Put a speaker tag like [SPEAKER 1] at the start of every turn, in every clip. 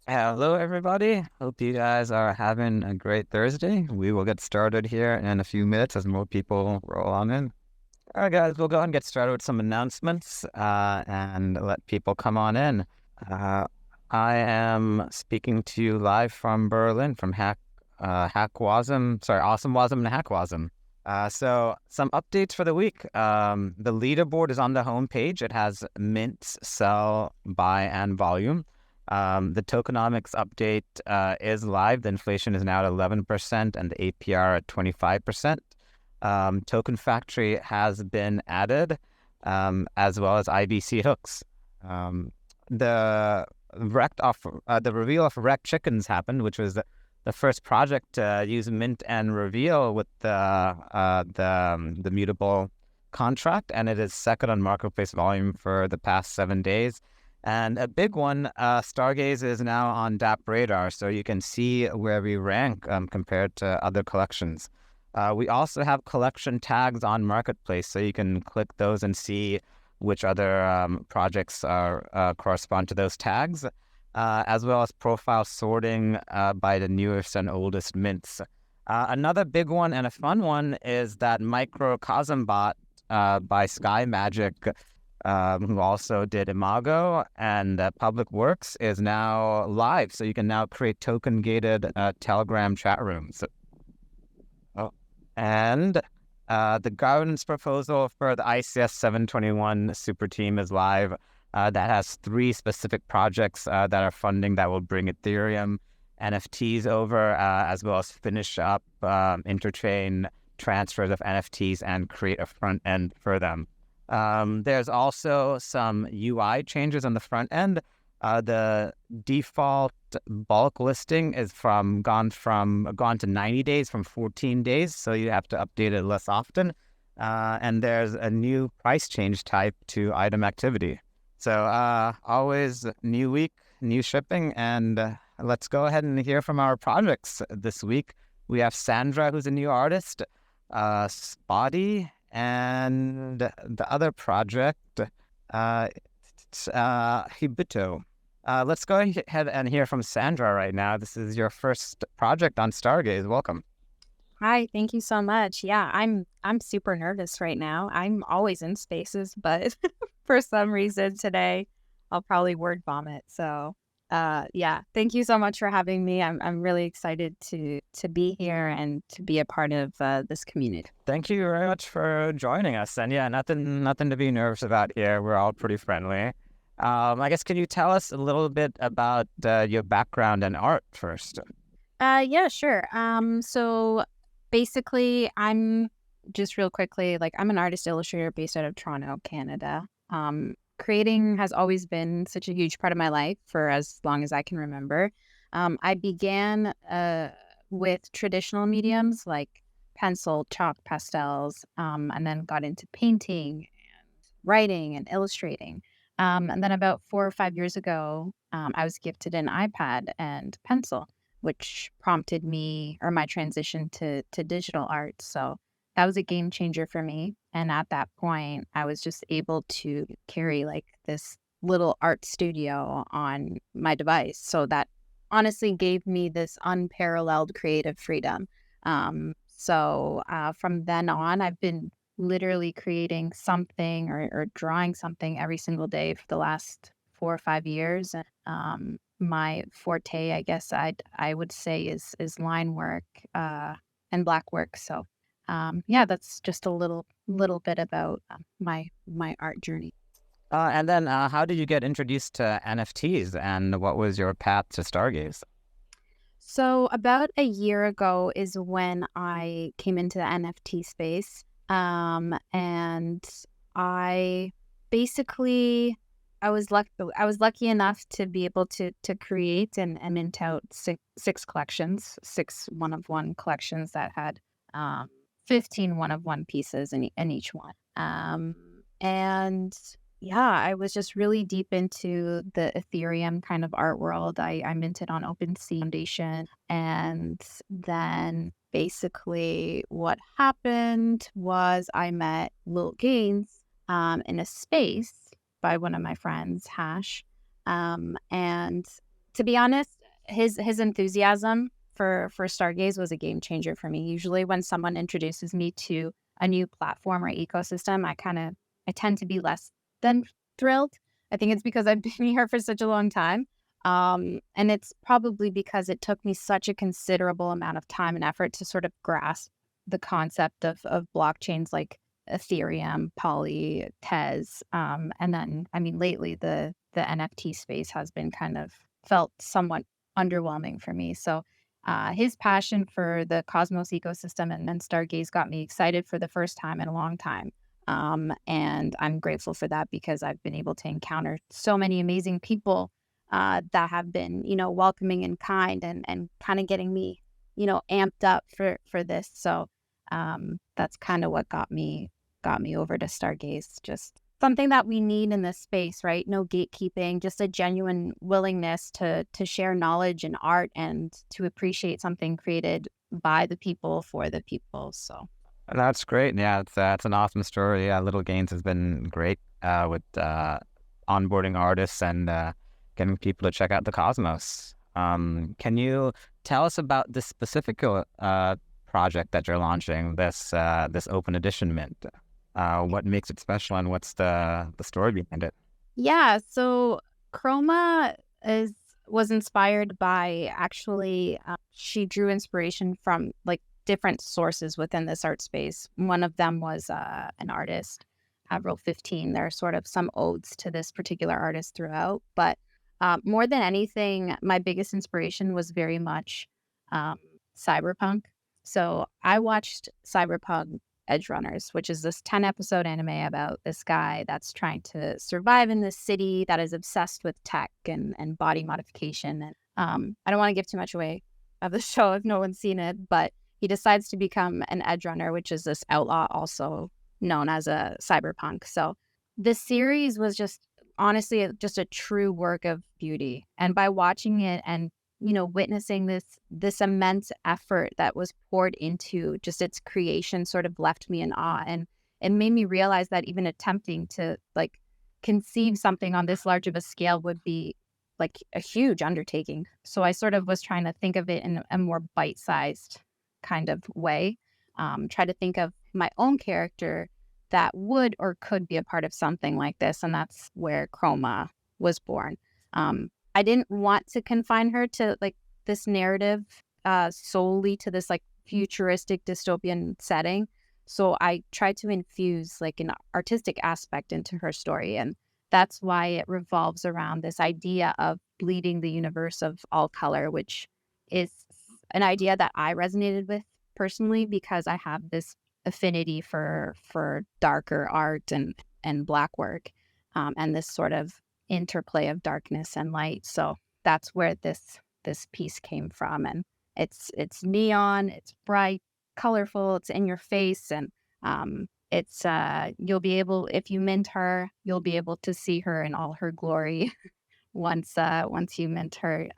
[SPEAKER 1] Hello, everybody. Hope you guys are having a great Thursday. We will get started here in a few minutes as more people roll on in. All right, guys, we'll go ahead and get started with some announcements and let people come on in. Uh, I am speaking to you live from Berlin, from Hackwasm, Awesome Wasm and Hackwasm. So some updates for the week. The leaderboard is on the homepage. It has mints, sell, buy, and volume. The tokenomics update is live. The inflation is now at 11% and the APR at 25%. Token Factory has been added, as well as IBC hooks. The reveal of Wrecked Chickens happened, which was the first project to use mint and reveal with the mutable contract, and it is second on marketplace volume for the past 7 days. And a big one, Stargaze is now on DApp radar, so you can see where we rank compared to other collections. We also have collection tags on Marketplace, so you can click those and see which other projects correspond to those tags, as well as profile sorting by the newest and oldest mints. Another big one and a fun one is that Microcosm bot by Sky Magic, who also did Imago and Public Works, is now live. So you can now create token-gated Telegram chat rooms. Oh. And the governance proposal for the ICS 721 super team is live. That has 3 specific projects that are funding that will bring Ethereum NFTs over, as well as finish up interchain transfers of NFTs and create a front end for them. There's also some UI changes on the front end. The default bulk listing is gone to 90 days from 14 days, so you have to update it less often. And there's a new price change type to item activity. So always new week, new shipping, and let's go ahead and hear from our projects this week. We have Sandra, who's a new artist, Spotti, and the other project, Hitobito. Let's go ahead and hear from Sandra right now. This is your first project on Stargaze. Welcome.
[SPEAKER 2] Hi, thank you so much. Yeah, I'm super nervous right now. I'm always in spaces, but for some reason today I'll probably word vomit. So, yeah, thank you so much for having me. I'm really excited to be here and to be a part of this community.
[SPEAKER 1] Thank you very much for joining us. And yeah, nothing to be nervous about here. We're all pretty friendly. I guess, can you tell us a little bit about your background and art first?
[SPEAKER 2] Yeah, sure. So basically, I'm just real quickly, like I'm an artist illustrator based out of Toronto, Canada. Creating has always been such a huge part of my life for as long as I can remember. I began with traditional mediums like pencil, chalk, pastels, and then got into painting and writing and illustrating. And then about 4 or 5 years ago, I was gifted an iPad and pencil, which prompted me or my transition to digital art. So that was a game changer for me. And at that point, I was just able to carry like this little art studio on my device. So that honestly gave me this unparalleled creative freedom. So from then on, I've been literally creating something or drawing something every single day for the last 4 or 5 years. My forte, I guess I would say is line work and black work. So yeah, that's just a little bit about my art journey.
[SPEAKER 1] And then how did you get introduced to NFTs, and what was your path to Stargaze?
[SPEAKER 2] So about a year ago is when I came into the NFT space. And I basically I was lucky enough to be able to create and mint out six collections, six one of one collections that had um 15 one of one pieces in each one. And yeah, I was just really deep into the Ethereum kind of art world. I minted on OpenSea Foundation. And then basically what happened was I met Lil Gaines in a space by one of my friends, Hash. And to be honest, his enthusiasm for Stargaze was a game changer for me. Usually when someone introduces me to a new platform or ecosystem, I tend to be less than thrilled. I think it's because I've been here for such a long time. And it's probably because it took me such a considerable amount of time and effort to sort of grasp the concept of blockchains like Ethereum, Poly, Tez. And then, I mean, lately the NFT space has been kind of felt somewhat underwhelming for me. So his passion for the Cosmos ecosystem and Stargaze got me excited for the first time in a long time. And I'm grateful for that because I've been able to encounter so many amazing people that have been, welcoming and kind and kind of getting me, amped up for this. So that's kind of what got me over to Stargaze. Just something that we need in this space, right? No gatekeeping, just a genuine willingness to share knowledge and art and to appreciate something created by the people for the people. So
[SPEAKER 1] That's great. Yeah, it's an awesome story. Yeah, Little Gains has been great with onboarding artists and getting people to check out the Cosmos. Can you tell us about this specific project that you're launching, this open edition mint? What makes it special, and what's the story behind it?
[SPEAKER 2] yeah, so Chroma is was inspired by actually she drew inspiration from like different sources within this art space. One of them was an artist, Avril 15. There are sort of some odes to this particular artist throughout, but more than anything, my biggest inspiration was very much um, cyberpunk. So I watched Cyberpunk Edge Runners, which is this 10-episode anime about this guy that's trying to survive in this city that is obsessed with tech and body modification. And I don't want to give too much away of the show if no one's seen it, but he decides to become an edge runner, which is this outlaw also known as a cyberpunk. So this series was just honestly just a true work of beauty. And by watching it and witnessing this immense effort that was poured into just its creation sort of left me in awe. And it made me realize that even attempting to like conceive something on this large of a scale would be like a huge undertaking. So I sort of was trying to think of it in a more bite-sized kind of way. Try to think of my own character that would or could be a part of something like this. And that's where Chroma was born. I didn't want to confine her to like this narrative solely to this like futuristic dystopian setting. So I tried to infuse like an artistic aspect into her story. And that's why it revolves around this idea of bleeding the universe of all color, which is an idea that I resonated with personally because I have this affinity for darker art and black work, and this sort of interplay of darkness and light. So that's where this piece came from. And it's neon, it's bright, colorful, it's in your face, and it's you'll be able, if you mint her, you'll be able to see her in all her glory. Once you mint her,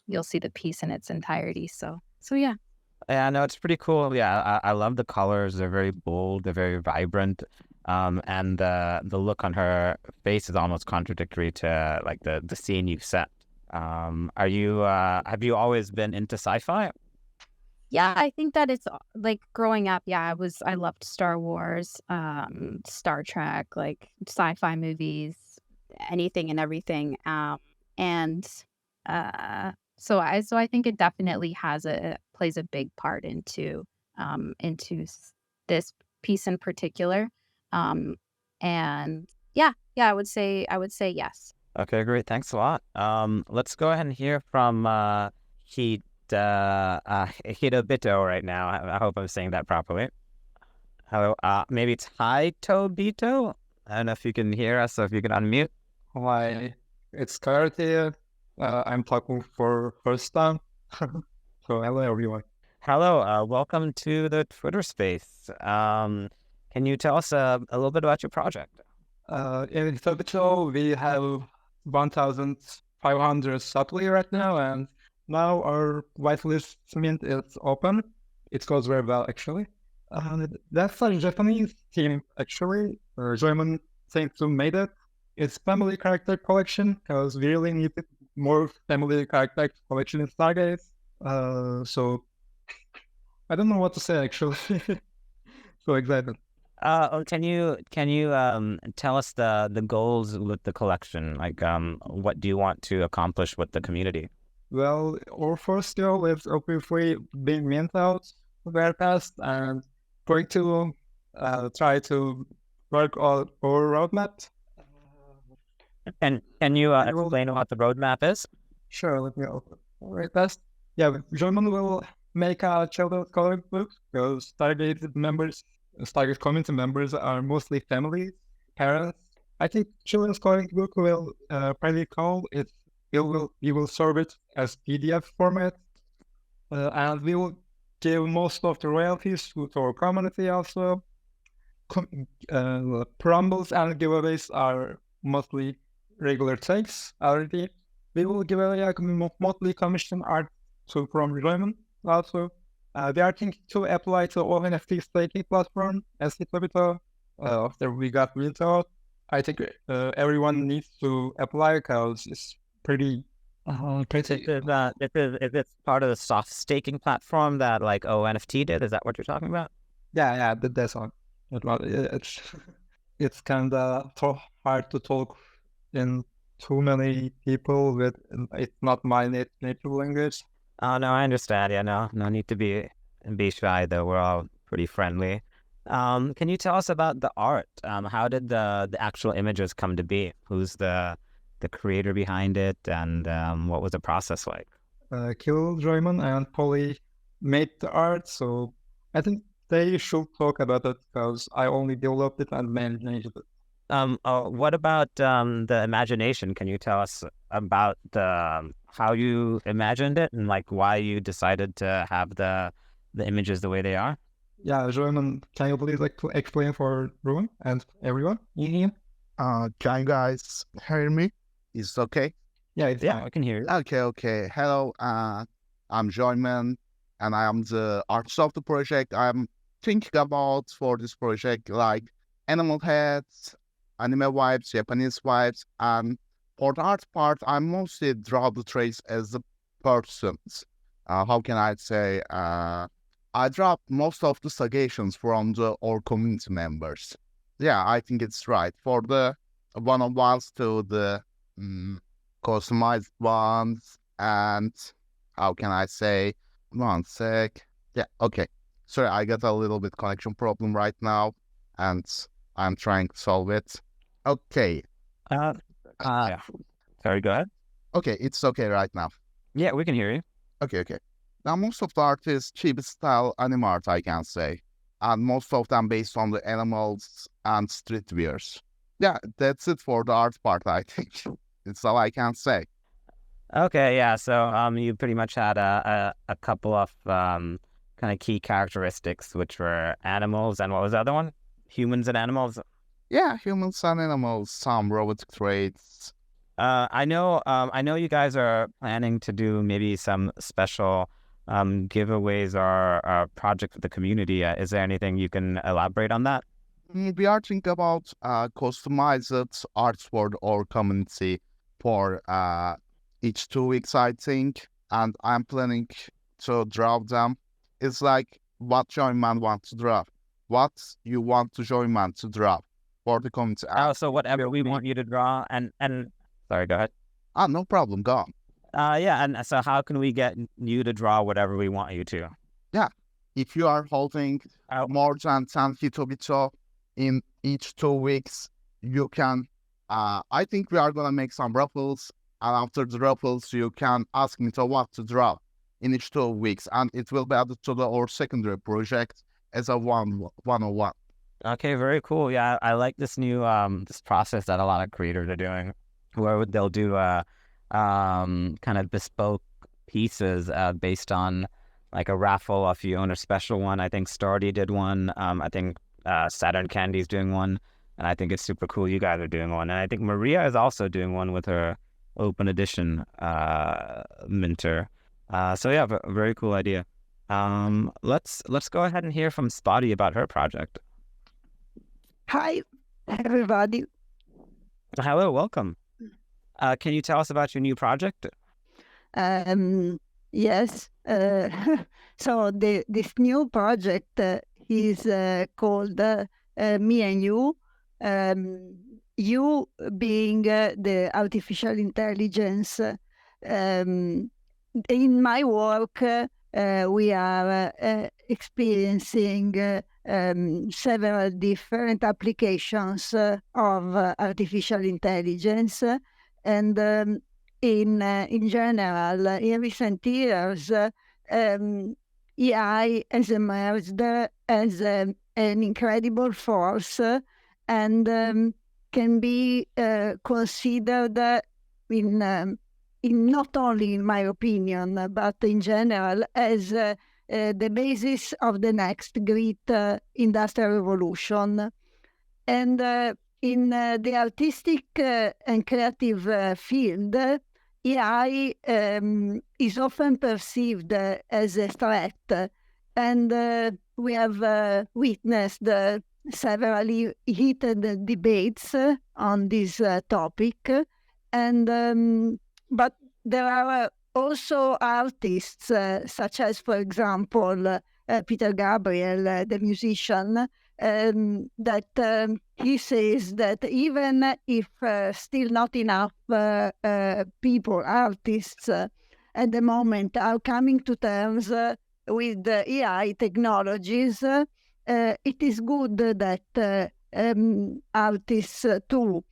[SPEAKER 2] you'll see the piece in its entirety. So yeah.
[SPEAKER 1] Yeah, no, it's pretty cool. Yeah, I love the colors. They're very bold. They're very vibrant. And the look on her face is almost contradictory to like the scene you've set. Are you have you always been into sci-fi?
[SPEAKER 2] Yeah, I think that it's like growing up, yeah, I loved Star Wars, Star Trek, like sci-fi movies, anything and everything. And so I think it definitely plays a big part into this piece in particular. Um, and yeah, I would say yes.
[SPEAKER 1] Okay, great. Thanks a lot. Let's go ahead and hear from Hitobito right now. I hope I'm saying that properly. Hello. Maybe it's Hitobito. I don't know if you can hear us, so if you can unmute.
[SPEAKER 3] Hi, it's Clarity. I'm talking for first time. So hello everyone.
[SPEAKER 1] Hello. Welcome to the Twitter space. Can you tell us a little bit about your project?
[SPEAKER 3] In Hitobito, we have 1,500 supply right now, and now our whitelist mint is open. It goes very well actually. That's a Japanese team actually. Joyman seems to made it. It's family character collection because we really need it more family character collection in Stargaze. So I don't know what to say actually. So excited.
[SPEAKER 1] Can you tell us the goals with the collection? Like what do you want to accomplish with the community?
[SPEAKER 3] Well, our first goal is obviously being mint out very fast and going to try to work on our roadmap.
[SPEAKER 1] Can you
[SPEAKER 3] We will-
[SPEAKER 1] explain what the roadmap is?
[SPEAKER 3] Sure, let me open very fast. Yeah, German will make a children's coloring book because Stargate community members are mostly families, parents. I think children's coloring book will pretty cool. We will serve it as PDF format, and we will give most of the royalties to our community also. Promos and giveaways are mostly regular takes already. We will give away a monthly commission art from Raymond also. We are thinking to apply to all NFT staking platform as Hitobito after we got built out. I think everyone needs to apply because it's pretty.
[SPEAKER 1] Is it part of the soft staking platform that like ONFT did? Is that what you're talking about?
[SPEAKER 3] Yeah, that's all. It's kind of hard to talk in too many people with it's not my native language.
[SPEAKER 1] Oh no, I understand. Yeah, no need to be shy though. We're all pretty friendly. Can you tell us about the art? How did the actual images come to be? Who's the creator behind it, and what was the process like?
[SPEAKER 3] Kirill, Raymond, and Polly made the art, so I think they should talk about it because I only developed it and managed it.
[SPEAKER 1] What about the imagination? Can you tell us about how you imagined it and like why you decided to have the images the way they are?
[SPEAKER 3] Yeah, Raymond, can you please explain for Ruben and everyone in here?
[SPEAKER 4] Can you guys hear me? Is it okay?
[SPEAKER 3] Yeah, it's
[SPEAKER 1] Yeah,
[SPEAKER 3] fine.
[SPEAKER 1] I can hear you.
[SPEAKER 4] Okay. Hello, I'm Joyman, and I am the artist of the project. I'm thinking about for this project like animal heads, anime vibes, Japanese vibes, and for the art part, I mostly draw the traits as the persons. How can I say? I draw most of the suggestions from our community members. Yeah, I think it's right. For the one-on-ones to the customized ones, and how can I say? One sec. Yeah, okay. Sorry, I got a little bit connection problem right now, and I'm trying to solve it. Okay.
[SPEAKER 1] Yeah. Sorry, go ahead.
[SPEAKER 4] Okay, it's okay right now.
[SPEAKER 1] Yeah, we can hear you.
[SPEAKER 4] Okay. Now, most of the art is cheap style anime art, I can say. And most of them based on the animals and streetwears. Yeah, that's it for the art part, I think. It's all I can say.
[SPEAKER 1] Okay, yeah. So you pretty much had a couple of kind of key characteristics, which were animals, and what was the other one? Humans and animals.
[SPEAKER 4] Yeah, humans and animals, some robotic traits.
[SPEAKER 1] I know you guys are planning to do maybe some special giveaways or project with the community. Is there anything you can elaborate on that?
[SPEAKER 4] We are thinking about customized arts for our community for each 2 weeks, I think. And I'm planning to draw them. It's like what Joyman wants to draw. What you want to Joyman to draw for the community.
[SPEAKER 1] Oh, so whatever we want you to draw and sorry, go ahead.
[SPEAKER 4] No problem, go on.
[SPEAKER 1] Yeah, and so how can we get you to draw whatever we want you to?
[SPEAKER 4] Yeah, if you are holding more than 10 Hitobito in each 2 weeks, you can, I think we are going to make some raffles, and after the raffles, you can ask me to what to draw in each 2 weeks, and it will be added to our secondary project as a one-on-one.
[SPEAKER 1] Okay, very cool. Yeah, I like this new this process that a lot of creators are doing, where they'll do kind of bespoke pieces based on like a raffle if you own a special one. I think Stardy did one. I think Saturn Candy's doing one, and I think it's super cool you guys are doing one. And I think Maria is also doing one with her open edition minter. So yeah, very cool idea. Let's go ahead and hear from Spotti about her project.
[SPEAKER 5] Hi, everybody.
[SPEAKER 1] Hello, welcome. Can you tell us about your new project?
[SPEAKER 5] Yes. So this new project is called Me and You. You being the artificial intelligence. In my work, we are experiencing several different applications of artificial intelligence, and in general, in recent years, AI has emerged as an incredible force and can be considered in not only in my opinion, but in general, as the basis of the next great industrial revolution. And in the artistic and creative field, AI is often perceived as a threat, and we have witnessed several heated debates on this topic. And but there are also artists, such as, for example, Peter Gabriel, the musician, that he says that even if still not enough people, artists, at the moment are coming to terms with AI technologies, it is good that artists too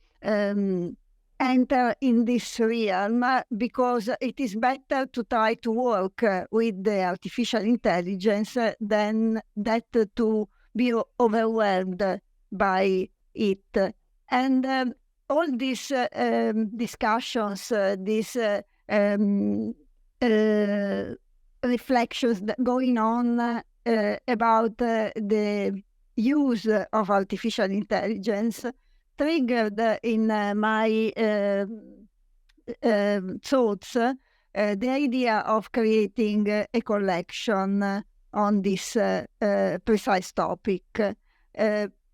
[SPEAKER 5] enter in this realm, because it is better to try to work with the artificial intelligence than that to be overwhelmed by it. And all these discussions, these reflections going on about the use of artificial intelligence triggered in my thoughts the idea of creating a collection on this precise topic.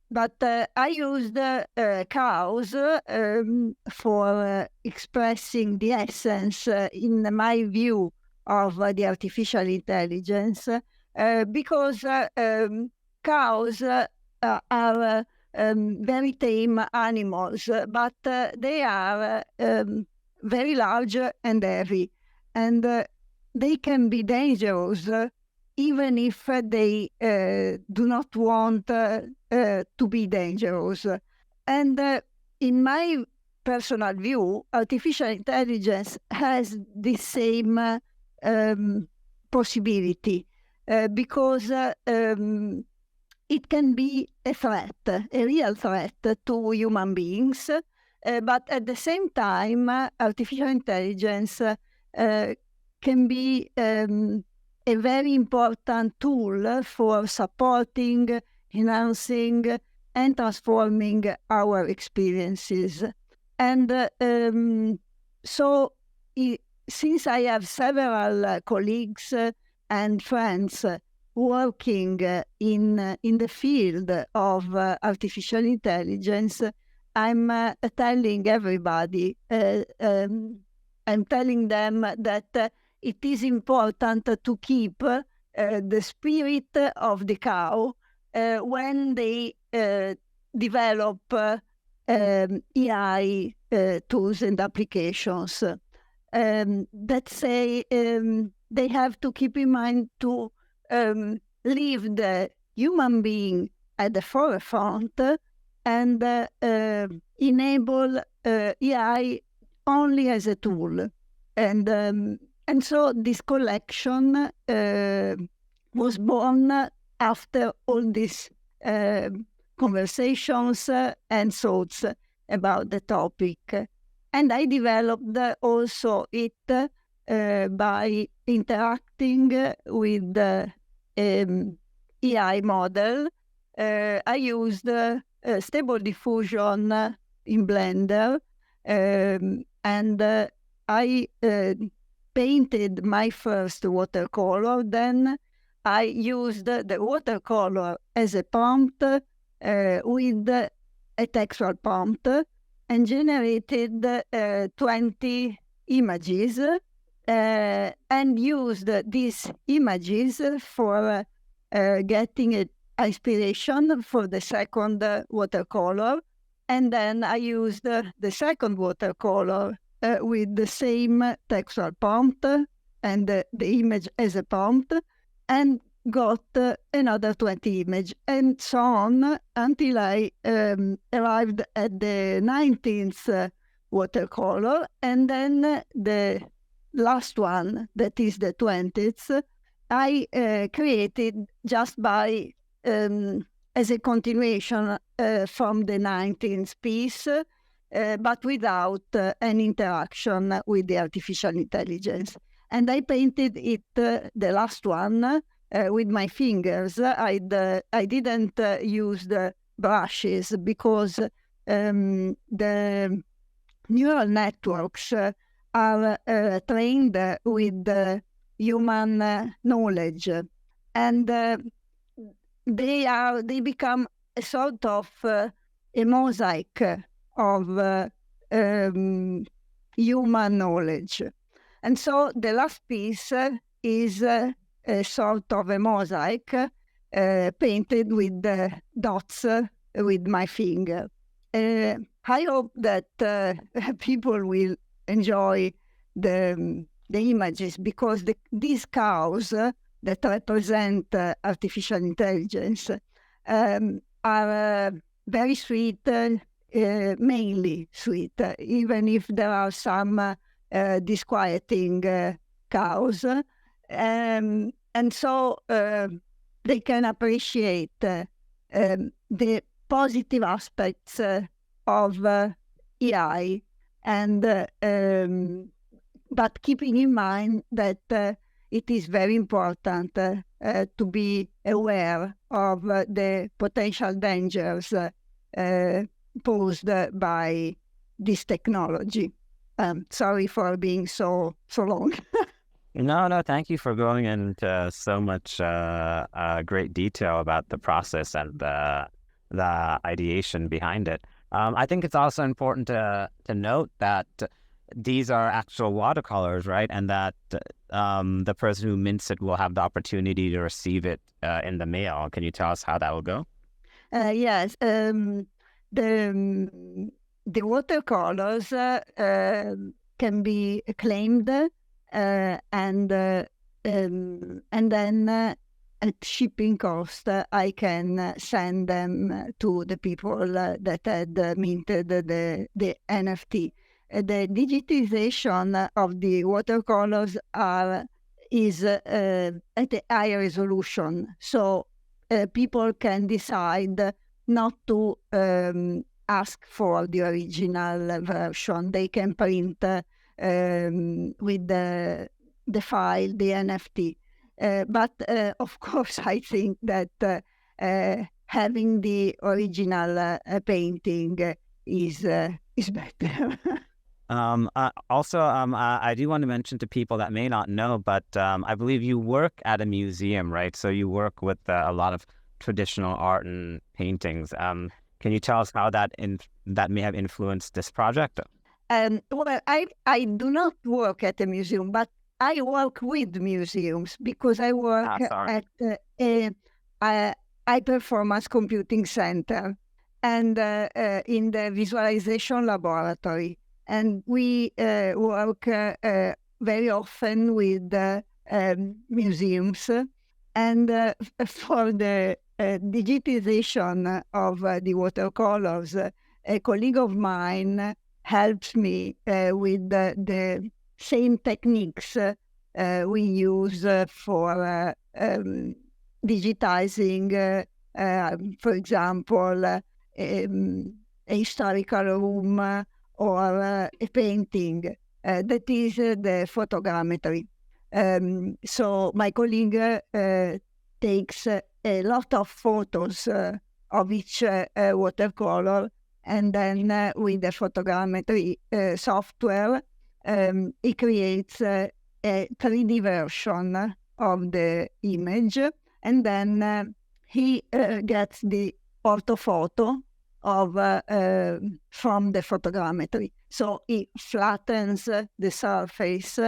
[SPEAKER 5] But I used cows for expressing the essence, in my view, of the artificial intelligence, because cows are very tame animals, but they are very large and heavy, and they can be dangerous even if they do not want to be dangerous. And in my personal view, artificial intelligence has the same possibility, because it can be a threat, a real threat to human beings, but at the same time, artificial intelligence can be a very important tool for supporting, enhancing, and transforming our experiences. And so, since I have several colleagues and friends working in the field of artificial intelligence, I'm telling everybody, I'm telling them that it is important to keep the spirit of the cow when they develop AI tools and applications. That say they have to keep in mind to leave the human being at the forefront and enable AI only as a tool. And so this collection was born after all these conversations and thoughts about the topic. And I developed also it by interacting with the AI model. I used Stable Diffusion in Blender, and I painted my first watercolor. Then I used the watercolor as a prompt with a textual prompt, and generated 20 images and used these images for getting an inspiration for the second watercolor. And then I used the second watercolor with the same textual prompt and the image as a prompt, and got another 20 images, and so on until I arrived at the 19th watercolor. And then the last one, that is the 20th, I created just by as a continuation from the 19th piece, but without an interaction with the artificial intelligence. And I painted it, the last one, with my fingers. I didn't use the brushes because the neural networks are trained with human knowledge, and they become a sort of a mosaic of human knowledge. And so the last piece is a sort of a mosaic painted with the dots with my finger. I hope that people will enjoy the images, because these cows that represent artificial intelligence are very sweet, mainly sweet, even if there are some disquieting cows. And so they can appreciate the positive aspects of AI, and but keeping in mind that it is very important to be aware of the potential dangers posed by this technology. Sorry for being so long.
[SPEAKER 1] No, thank you for going into so much great detail about the process and the ideation behind it. I think it's also important to note that these are actual watercolors, right? And that the person who mints it will have the opportunity to receive it in the mail. Can you tell us how that will go?
[SPEAKER 5] Yes. The watercolors can be claimed, and then at shipping cost, I can send them to the people that had minted the NFT. The digitization of the watercolors is at a high resolution, so people can decide not to ask for the original version. They can print with the file, the NFT. But of course, I think that having the original painting is better.
[SPEAKER 1] Also, I do want to mention to people that may not know, but I believe you work at a museum, right? So you work with a lot of traditional art and paintings. Can you tell us how that may have influenced this project?
[SPEAKER 5] Well, I do not work at a museum, but I work with museums because I work at a high-performance computing center and in the visualization laboratory. And we work very often with museums. And for the digitization of the watercolors, a colleague of mine helps me with the same techniques we use for digitizing, for example, a historical room or a painting. That is the photogrammetry. So my colleague takes a lot of photos of each watercolor, and then with the photogrammetry software, he creates a 3D version of the image, and then he gets the orthophoto from the photogrammetry. So it flattens the surface,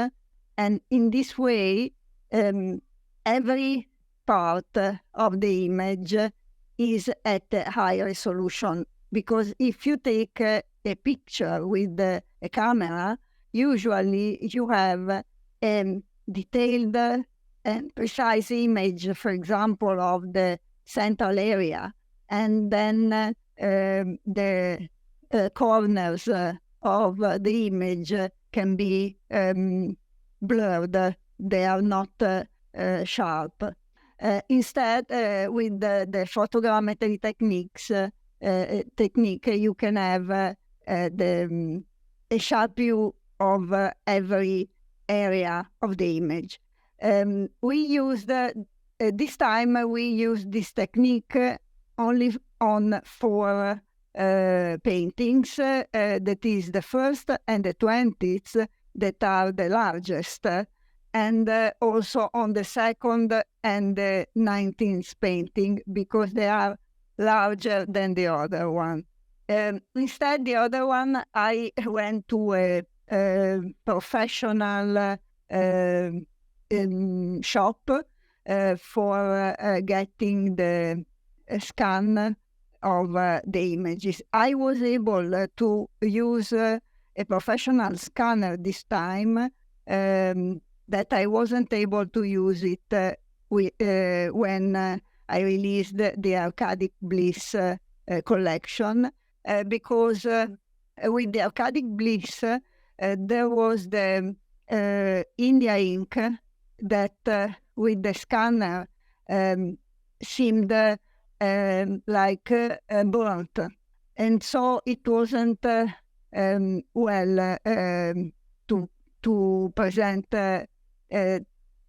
[SPEAKER 5] and in this way, every part of the image is at a high resolution. Because if you take a picture with a camera, usually you have a detailed and precise image, for example, of the central area, and then the corners of the image can be blurred. They are not sharp. Instead, with the photogrammetry technique, you can have a sharp view of every area of the image. We used this time we used this technique only on 4 paintings. That is the first and the 20th that are the largest, and also on the second and the 19th painting, because they are larger than the other one. Instead, the other one, I went to a professional shop for getting the scan of the images. I was able to use a professional scanner this time, that I wasn't able to use it when I released the Arcadic Bliss collection, because with the Arcadic Bliss there was the India ink that with the scanner seemed like burnt, and so it wasn't well to present the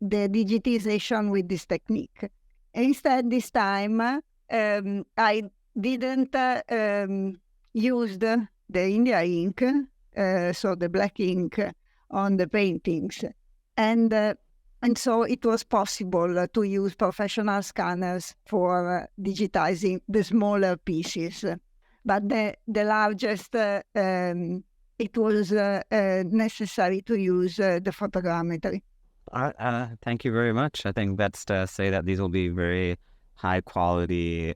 [SPEAKER 5] digitization with this technique. Instead, this time I didn't use the India ink, so the black ink on the paintings, and so it was possible to use professional scanners for digitizing the smaller pieces. But the largest, it was necessary to use the photogrammetry.
[SPEAKER 1] Thank you very much. I think that's to say that these will be very high quality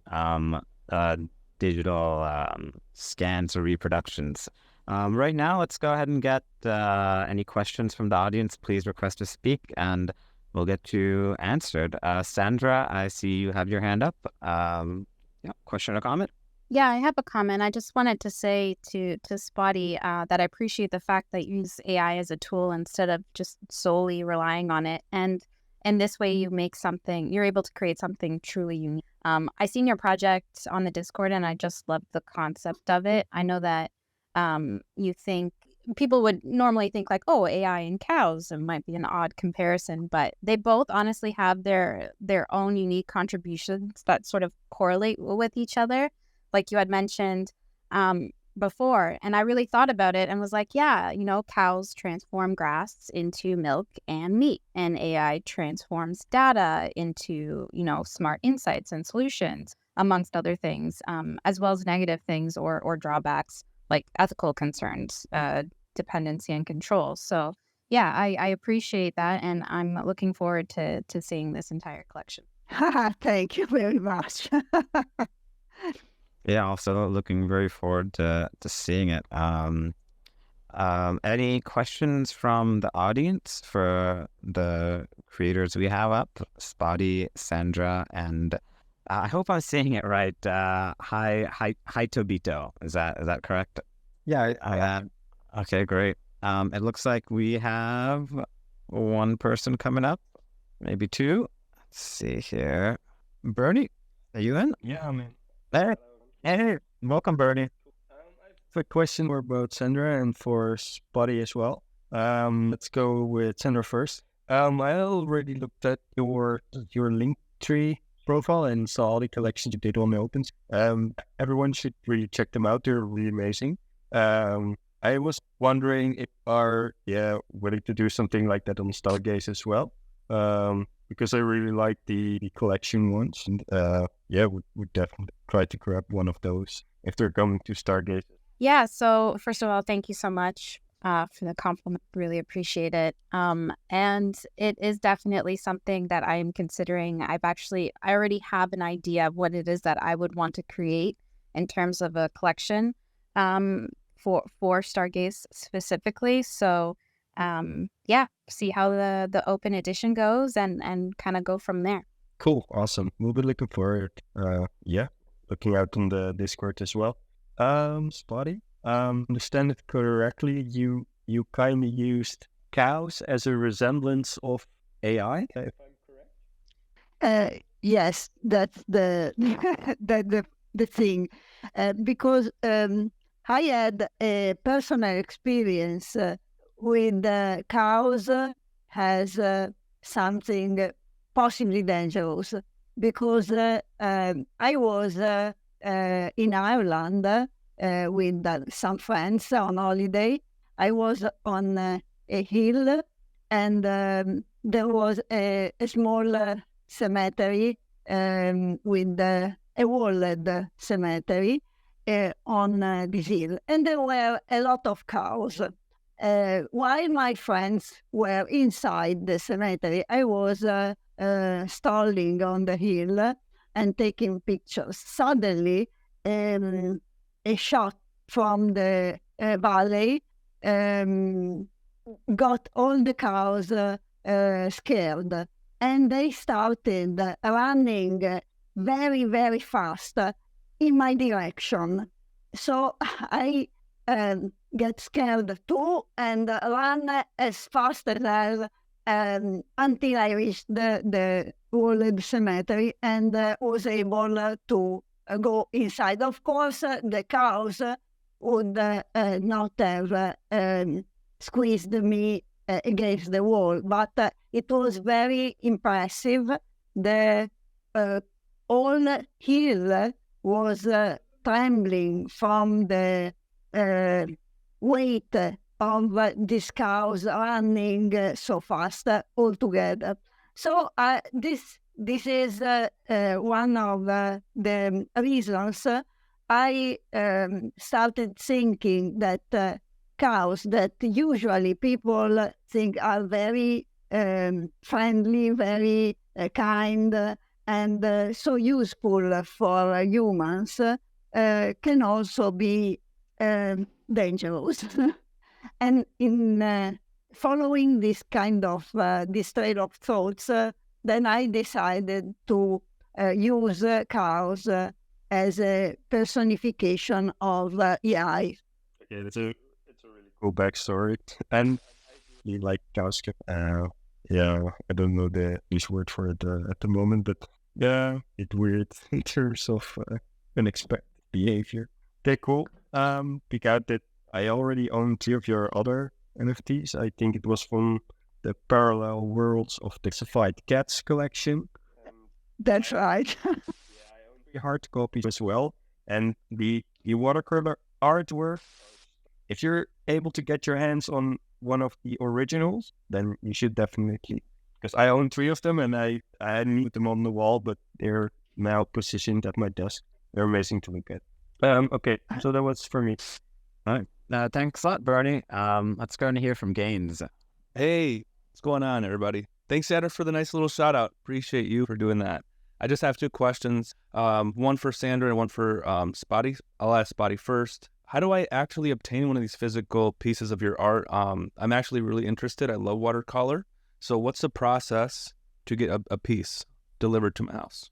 [SPEAKER 1] digital scans or reproductions. Right now, let's go ahead and get any questions from the audience. Please request to speak, and we'll get you answered. Sandra, I see you have your hand up. Question or comment?
[SPEAKER 2] Yeah, I have a comment. I just wanted to say to Spotti that I appreciate the fact that you use AI as a tool instead of just solely relying on it. And this way you make something, you're able to create something truly unique. I seen your project on the Discord and I just love the concept of it. I know that you think people would normally think like, oh, AI and cows, it might be an odd comparison, but they both honestly have their own unique contributions that sort of correlate with each other. Like you had mentioned before, and I really thought about it and was like, yeah, cows transform grass into milk and meat, and AI transforms data into, smart insights and solutions, amongst other things, as well as negative things or drawbacks like ethical concerns, dependency and control. So yeah, I appreciate that, and I'm looking forward to seeing this entire collection.
[SPEAKER 5] Thank you very much.
[SPEAKER 1] Yeah, also looking very forward to seeing it. Any questions from the audience for the creators we have up? Spotti, Sandra, and I hope I'm saying it right. Hitobito. Is that correct?
[SPEAKER 3] Yeah.
[SPEAKER 1] Okay, great. It looks like we have one person coming up, maybe two. Let's see here. Bernie, are you in?
[SPEAKER 6] Yeah, I'm in.
[SPEAKER 1] Hey, welcome, Bernie.
[SPEAKER 6] Quick question for both Sandra and for Spotti as well. Let's go with Sandra first. I already looked at your Linktree profile and saw all the collections you did on the opens. Everyone should really check them out. They're really amazing. I was wondering if you are willing to do something like that on Stargaze as well. because I really like the collection ones. And yeah, would definitely try to grab one of those if they're coming to Stargaze.
[SPEAKER 2] Yeah, so first of all, thank you so much for the compliment. Really appreciate it. And it is definitely something that I am considering. I already have an idea of what it is that I would want to create in terms of a collection for Stargaze specifically. So yeah, see how the open edition goes and kind of go from there.
[SPEAKER 6] Cool, awesome. We'll be looking forward. Yeah, looking out on the Discord as well. Spotti, understand it correctly, you kind of used cows as a resemblance of AI, if I'm correct?
[SPEAKER 5] Yes, that's the the thing, because I had a personal experience with cows has something possibly dangerous, because I was in Ireland with some friends on holiday. I was on a hill, and there was a small cemetery with a walled cemetery on this hill, and there were a lot of cows. While my friends were inside the cemetery, I was stalling on the hill and taking pictures. Suddenly, a shot from the valley got all the cows scared, and they started running very, very fast in my direction. So I get scared too and run as fast as until I reached the walled cemetery and was able to go inside. Of course, the cows would not have squeezed me against the wall, but it was very impressive. The whole hill was trembling from the weight of these cows running so fast all together. So this is one of the reasons I started thinking that cows that usually people think are very friendly, very kind, and so useful for humans can also be dangerous. And in following this kind of this trail of thoughts, then I decided to use cows as a personification of AI.
[SPEAKER 6] Okay, it's a really cool backstory, and you like cows. Yeah, I don't know the English word for it at the moment, but yeah, it's weird in terms of unexpected behavior. Okay, cool. Pick out that I already own 2 of your other NFTs. I think it was from the Parallel Worlds of the Classified Cats collection.
[SPEAKER 5] That's right.
[SPEAKER 6] Yeah, I own 3 hard copies as well. And the watercolor artwork, if you're able to get your hands on one of the originals, then you should definitely, because I own 3 of them and I hadn't put them on the wall, but they're now positioned at my desk. They're amazing to look at. Okay, so that was for me.
[SPEAKER 1] All right. Thanks a lot, Bernie. Let's go and hear from Gaines.
[SPEAKER 7] Hey, what's going on, everybody? Thanks, Sandra, for the nice little shout out. Appreciate you for doing that. I just have 2 questions, one for Sandra and one for Spotti. I'll ask Spotti first. How do I actually obtain one of these physical pieces of your art? I'm actually really interested. I love watercolor. So what's the process to get a piece delivered to my house?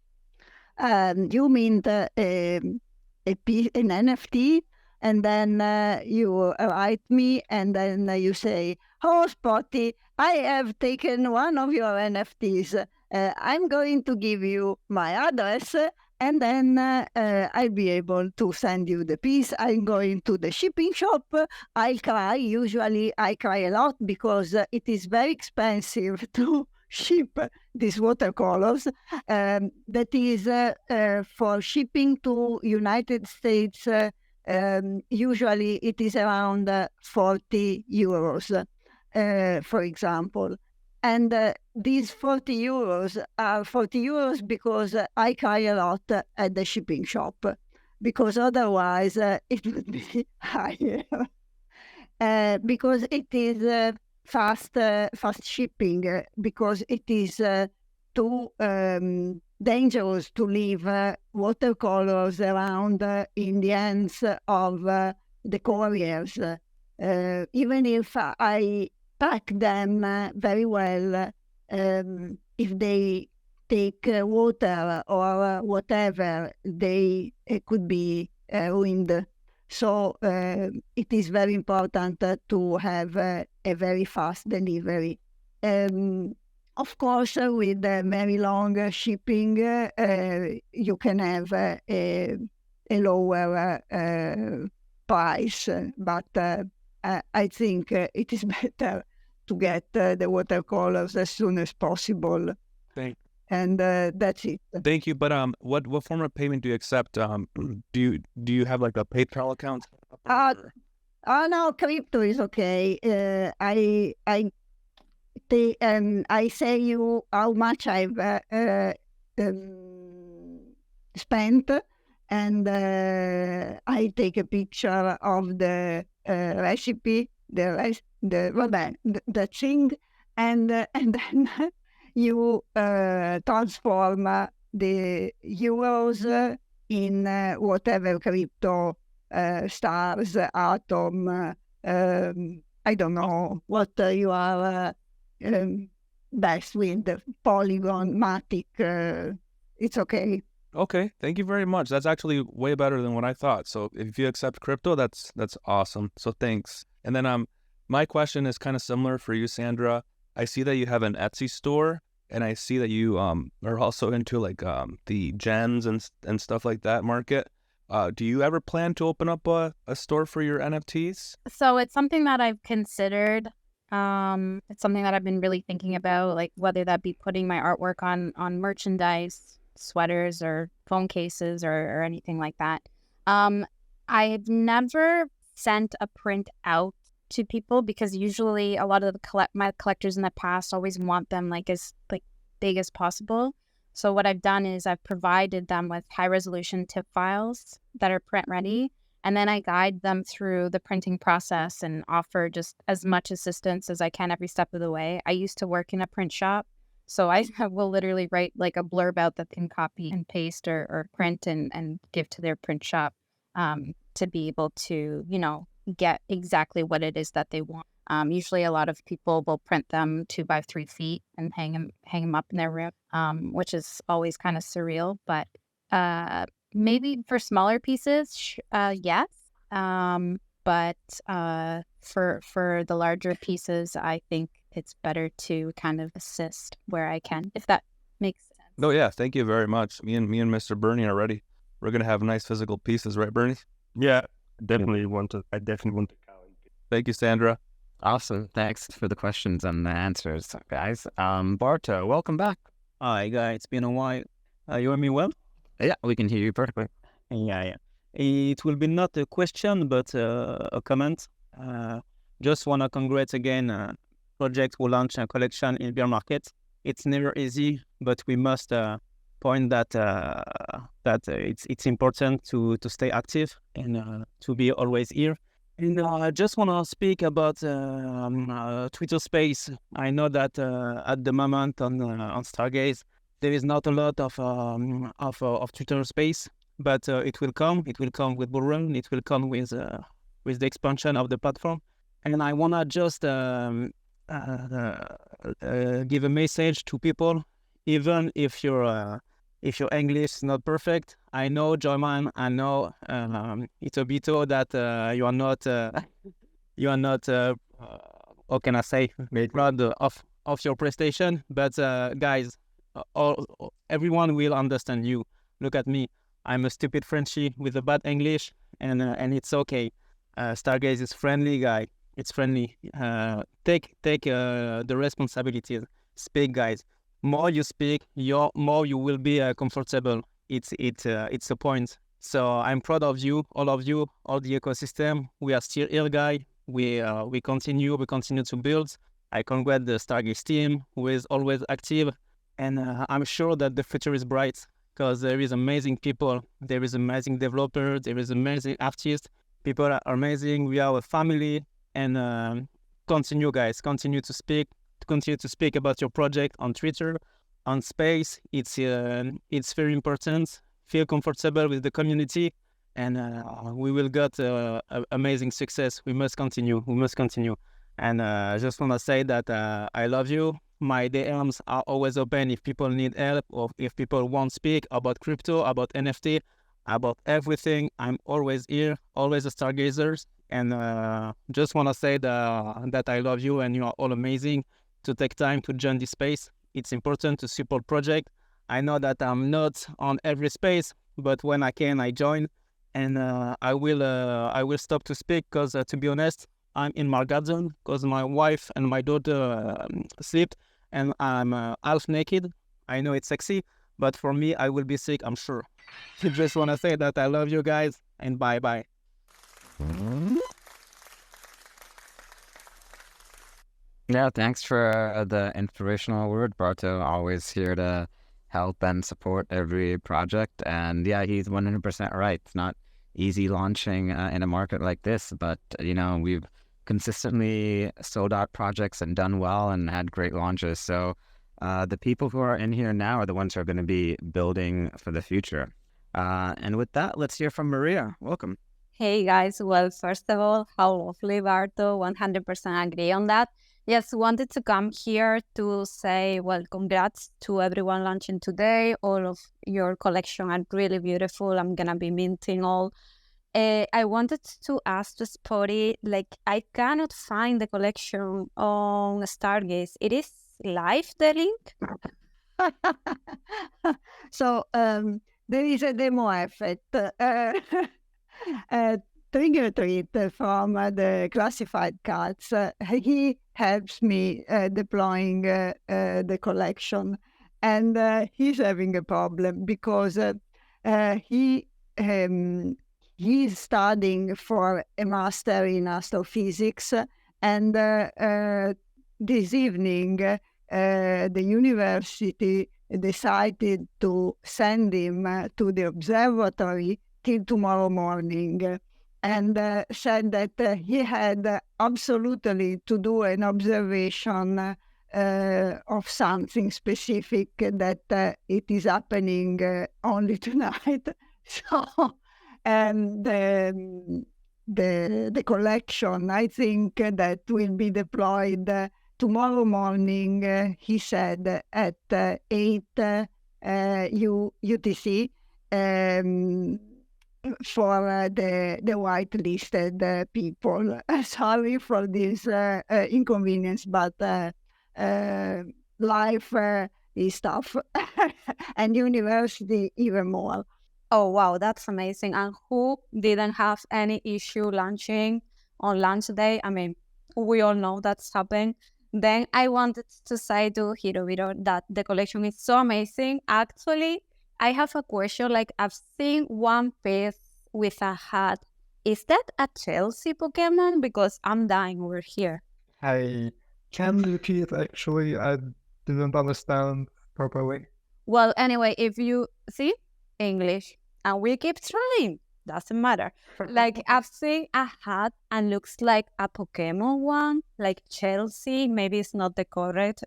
[SPEAKER 5] You mean an NFT, and then you write me, and then you say, "Oh, Spotti, I have taken one of your NFTs. I'm going to give you my address, and then I'll be able to send you the piece. I'm going to the shipping shop. I'll cry. Usually I cry a lot because it is very expensive to ship these watercolors. That is for shipping to United States. Usually it is around 40 euros, for example. And these 40 euros are 40 euros because I cry a lot at the shipping shop, because otherwise it would be higher. Because it is fast shipping, because it is too dangerous to leave watercolors around in the hands of the couriers. Even if I pack them very well, if they take water or whatever, they could be ruined. So it is very important to have a very fast delivery. Of course, with very long shipping, you can have a lower price, but I think it is better to get the watercolors as soon as possible. And that's it.
[SPEAKER 7] Thank you. But what form of payment do you accept? Do you have like a PayPal account?
[SPEAKER 5] No, crypto is okay. I say you how much I've spent, and I take a picture of the recipe, the thing, and then you transform the euros in whatever crypto, stars, atom, I don't know what you are best with, Polygon, Matic, it's okay.
[SPEAKER 7] Okay, thank you very much. That's actually way better than what I thought. So if you accept crypto, that's awesome. So thanks. And then my question is kind of similar for you, Sandra. I see that you have an Etsy store, and I see that you are also into like the gems and stuff like that market. Do you ever plan to open up a store for your NFTs?
[SPEAKER 2] So it's something that I've considered. It's something that I've been really thinking about, like whether that be putting my artwork on merchandise, sweaters or phone cases or anything like that. I've never sent a print out to people because usually a lot of my collectors in the past always want them like as big as possible. So what I've done is I've provided them with high resolution TIFF files that are print ready, and then I guide them through the printing process and offer just as much assistance as I can every step of the way. I used to work in a print shop, so I will literally write like a blurb out that can copy and paste or print and give to their print shop to be able to, get exactly what it is that they want. Usually a lot of people will print them 2 by 3 feet and hang them up in their room, which is always kind of surreal. But maybe for smaller pieces, yes. But for the larger pieces, I think it's better to kind of assist where I can, if that makes sense.
[SPEAKER 7] No, yeah, thank you very much. Me and Mr. Bernie are ready. We're gonna have nice physical pieces, right, Bernie?
[SPEAKER 6] Yeah, I definitely want to count.
[SPEAKER 7] Thank you, Sandra.
[SPEAKER 1] Awesome. Thanks for the questions and the answers, guys. Barto, welcome back.
[SPEAKER 8] Hi, guys. It's been a while. You hear me well?
[SPEAKER 1] Yeah, we can hear you perfectly.
[SPEAKER 8] Yeah. It will be not a question, but a comment. Just want to congrats again. Project will launch a collection in bear market. It's never easy, but we must point that it's important to stay active and to be always here. And I just want to speak about Twitter Space. I know that at the moment on Stargaze there is not a lot of Twitter Space, but it will come. It will come with Bullrun. It will come with the expansion of the platform. And I wanna just give a message to people, even if your English is not perfect. I know German. I know Hitobito that you are not how can I say, proud of your prestation. But guys, everyone will understand you. Look at me. I'm a stupid Frenchie with a bad English, and it's okay. Stargaze is friendly guy. It's friendly. Take the responsibilities. Speak, guys. More you speak, more you will be comfortable. It's a point. So I'm proud of you, all the ecosystem. We are still here, guys. We continue to build, I congratulate the Stargaze team who is always active, and I'm sure that the future is bright because there is amazing people, there is amazing developers, there is amazing artists. People are amazing. We are a family, and continue, guys. Continue to speak about your project on Twitter, on Space. It's very important. Feel comfortable with the community, and we will get amazing success. We must continue. We must continue. And I just want to say that I love you. My DMs are always open if people need help or if people want to speak about crypto, about NFT, about everything. I'm always here, always a stargazer. And just want to say that I love you and you are all amazing to take time to join this space. It's important to support project. I know that I'm not on every space, but when I can, I join. And I will stop to speak because, to be honest, I'm in my garden because my wife and my daughter sleep, and I'm half naked. I know it's sexy, but for me, I will be sick, I'm sure. I just want to say that I love you guys, and bye-bye.
[SPEAKER 1] Yeah, thanks for the inspirational word, Barto. Always here to help and support every project. And yeah, he's 100% right. It's not easy launching in a market like this, but we've consistently sold out projects and done well and had great launches. So the people who are in here now are the ones who are going to be building for the future. And with that, let's hear from Maria. Welcome.
[SPEAKER 2] Hey guys, well, first of all, how lovely, Barto. 100% agree on that. Yes, wanted to come here to say, well, congrats to everyone launching today. All of your collection are really beautiful. I'm gonna be minting all. I wanted to ask to Spotti, I cannot find the collection on Stargaze. It is live, the link?
[SPEAKER 5] So there is a demo effect. Trigger tweet from the classified cards. He helps me deploying the collection, and he's having a problem because he's studying for a master in astrophysics, and this evening the university decided to send him to the observatory till tomorrow morning, and said that he had absolutely to do an observation of something specific, that it is happening only tonight. So, and the collection, I think, that will be deployed tomorrow morning, he said, at 8 UTC, for the whitelisted people. Sorry for this inconvenience, but life is tough, and university even more.
[SPEAKER 2] Oh, wow, that's amazing. And who didn't have any issue launching on launch day? I mean, we all know that's happened. Then I wanted to say to Hitobito that the collection is so amazing. Actually, I have a question. I've seen one piece with a hat. Is that a Chelsea Pokemon? Because I'm dying over here.
[SPEAKER 3] I can repeat, actually. I didn't understand properly.
[SPEAKER 2] Well, anyway, if you see English, and we keep trying, doesn't matter. I've seen a hat and looks like a Pokemon one, like Chelsea. Maybe it's not the correct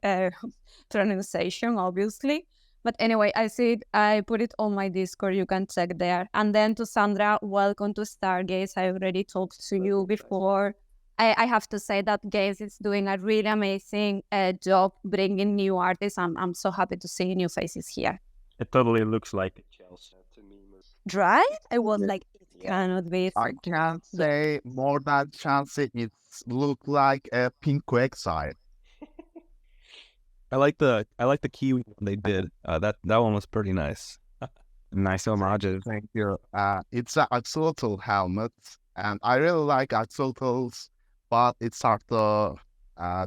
[SPEAKER 2] pronunciation, obviously. But anyway, I see it. I put it on my Discord. You can check there. And then to Sandra, welcome to Stargaze. I already talked to you before. I have to say that Gaze is doing a really amazing job bringing new artists. I'm so happy to see new faces here.
[SPEAKER 6] It totally looks like Chelsea to me.
[SPEAKER 2] Right? I was like, it cannot be.
[SPEAKER 4] I can't say more than Chelsea. It look like a pink exile.
[SPEAKER 7] I like the Kiwi one they did. That one was pretty nice.
[SPEAKER 1] Nice homages.
[SPEAKER 4] Thank you. It's an axolotl helmet, and I really like axolotls, but it's hard to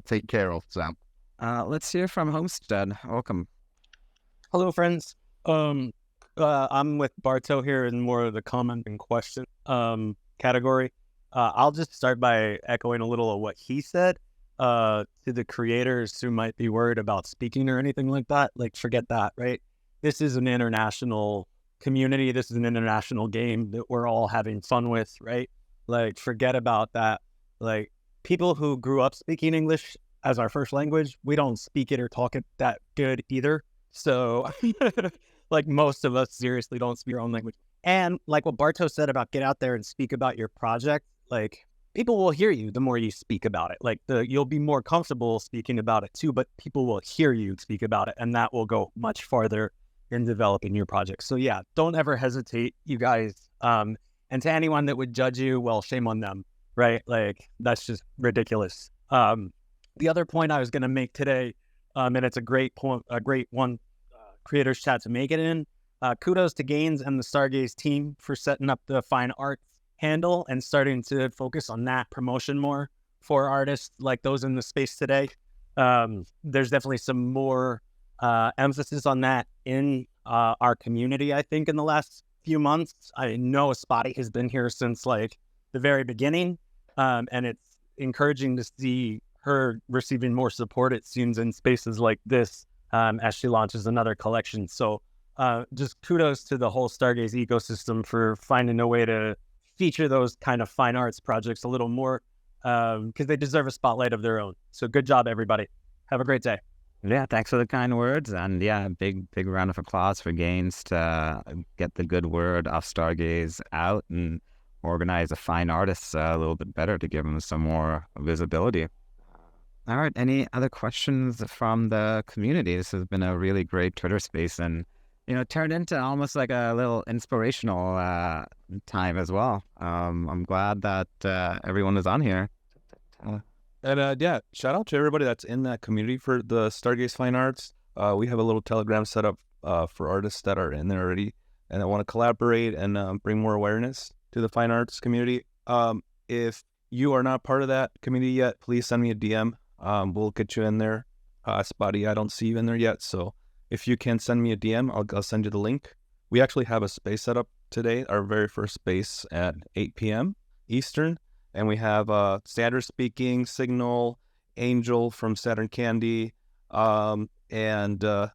[SPEAKER 4] take care of them.
[SPEAKER 1] Let's hear from Homestead. Welcome.
[SPEAKER 9] Hello, friends. I'm with Barto here in more of the comment and question category. I'll just start by echoing a little of what he said. to the creators who might be worried about speaking or anything like that, like forget that, right? This is an international community. This is an international game that we're all having fun with, right? Like forget about that. Like people who grew up speaking English as our first language, we don't speak it or talk it that good either. So like most of us seriously don't speak our own language. And like what Barto said about get out there and speak about your project, like people will hear you the more you speak about it. Like you'll be more comfortable speaking about it too, but people will hear you speak about it, and that will go much farther in developing your project. So yeah, don't ever hesitate, you guys. And to anyone that would judge you, well, shame on them, right? Like that's just ridiculous. The other point I was going to make today, and it's a great point, a great one, creators chat to make it in. Kudos to Gaines and the Stargaze team for setting up the fine arts handle and starting to focus on that promotion more for artists like those in the space today. There's definitely some more emphasis on that in our community, I think, in the last few months. I know Spotti has been here since like the very beginning, and it's encouraging to see her receiving more support, it seems, in spaces like this as she launches another collection. So just kudos to the whole Stargaze ecosystem for finding a way to feature those kind of fine arts projects a little more because they deserve a spotlight of their own. So good job, everybody. Have a great day.
[SPEAKER 1] Yeah, thanks for the kind words. And yeah, big round of applause for Gaines to get the good word of Stargaze out and organize the fine artists a little bit better to give them some more visibility. All right, any other questions from the community? This has been a really great Twitter space and, you know, turned into almost like a little inspirational time as well. I'm glad that everyone is on here.
[SPEAKER 7] And yeah, shout out to everybody that's in that community for the Stargaze Fine Arts. We have a little Telegram set up for artists that are in there already and that want to collaborate and bring more awareness to the fine arts community. If you are not part of that community yet, please send me a DM. We'll get you in there. Spotti, I don't see you in there yet, so if you can send me a DM, I'll send you the link. We actually have a space set up today, our very first space at 8 p.m. Eastern. And we have Sandra speaking, Signal, Angel from Saturn Candy, and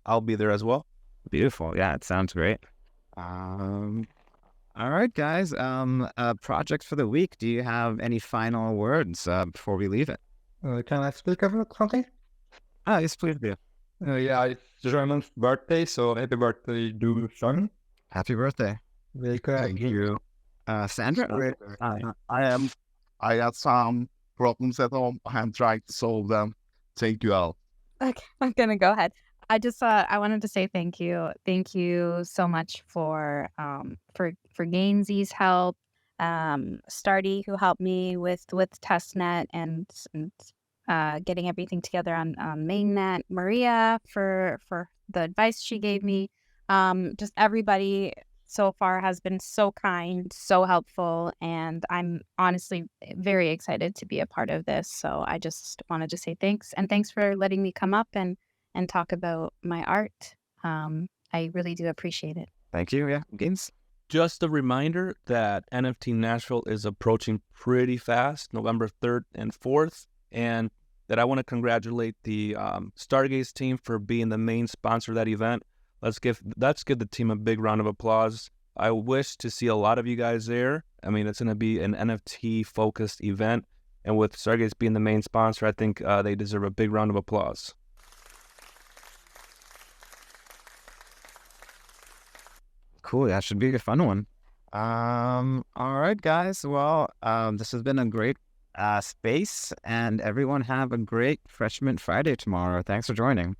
[SPEAKER 7] I'll be there as well.
[SPEAKER 1] Beautiful. Yeah, it sounds great. All right, guys. Projects for the week. Do you have any final words before we leave it?
[SPEAKER 3] Can I speak about something?
[SPEAKER 1] Yes, please do.
[SPEAKER 3] Yeah, it's German's birthday, so happy birthday to German.
[SPEAKER 1] Happy birthday.
[SPEAKER 3] Thank
[SPEAKER 4] you.
[SPEAKER 1] Sandra?
[SPEAKER 4] I got some problems at home. I'm trying to solve them. Thank you all.
[SPEAKER 2] Okay, I'm gonna go ahead. I just I wanted to say thank you. Thank you so much for Gainesy's help, Starty, who helped me with testnet and getting everything together on mainnet, Maria for the advice she gave me. Just everybody so far has been so kind, so helpful, and I'm honestly very excited to be a part of this. So I just wanted to say thanks, and thanks for letting me come up and talk about my art. I really do appreciate it.
[SPEAKER 1] Thank you. Yeah, Gaines?
[SPEAKER 7] Just a reminder that NFT Nashville is approaching pretty fast, November 3rd and 4th, and that I want to congratulate the Stargaze team for being the main sponsor of that event. Let's give the team a big round of applause. I wish to see a lot of you guys there. I mean, it's going to be an NFT-focused event, and with Stargaze being the main sponsor, I think they deserve a big round of applause.
[SPEAKER 1] Cool. That should be a fun one. All right, guys. Well, this has been a great space, and everyone have a great Freshman Friday tomorrow. Thanks for joining.